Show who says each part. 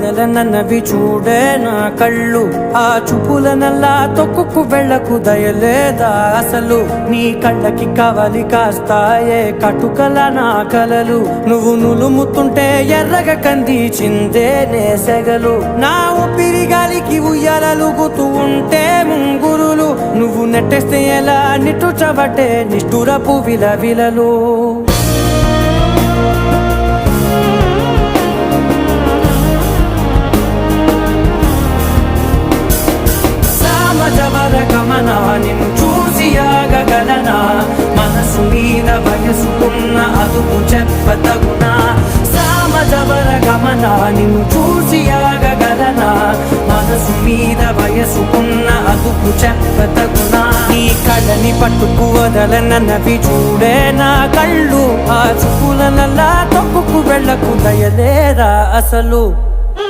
Speaker 1: నన్నవి చూడే నా కళ్ళు, ఆ చూపులనల్లా తొక్కుకు వెళ్ళకు దయలేదా అసలు? నీ కళ్ళకి కవలి కాస్తాయే కటుకల నా కలలు, నువ్వు నులుముతుంటే ఎర్రగా కంది చిందే నేసెగలు. నా ఊపిరి గాలికి ఉయ్యాలలుగుతూ ఉంటే ముంగురులు, నువ్వు నెట్టేస్తే ఎలా నిట్టుచబట్టే నిష్ఠురపు విలవిలలు. గమనా నిన్ను చూసి ఆగగలనా? మనసు మీద వయసుకున్న అదుపు చెప్పతగునా? సామజవర గమనా నిన్ను చూసి ఆగగలనా? మనసు మీద వయసుకున్న అదుపు చెప్పతగునా? నీ కళ్ళని పట్టుకు వదలనన్నవి చూడే నా కళ్ళు, ఆ చూపులనల్లా తొక్కుకు వెళ్ళకు దయలేరా అసలు?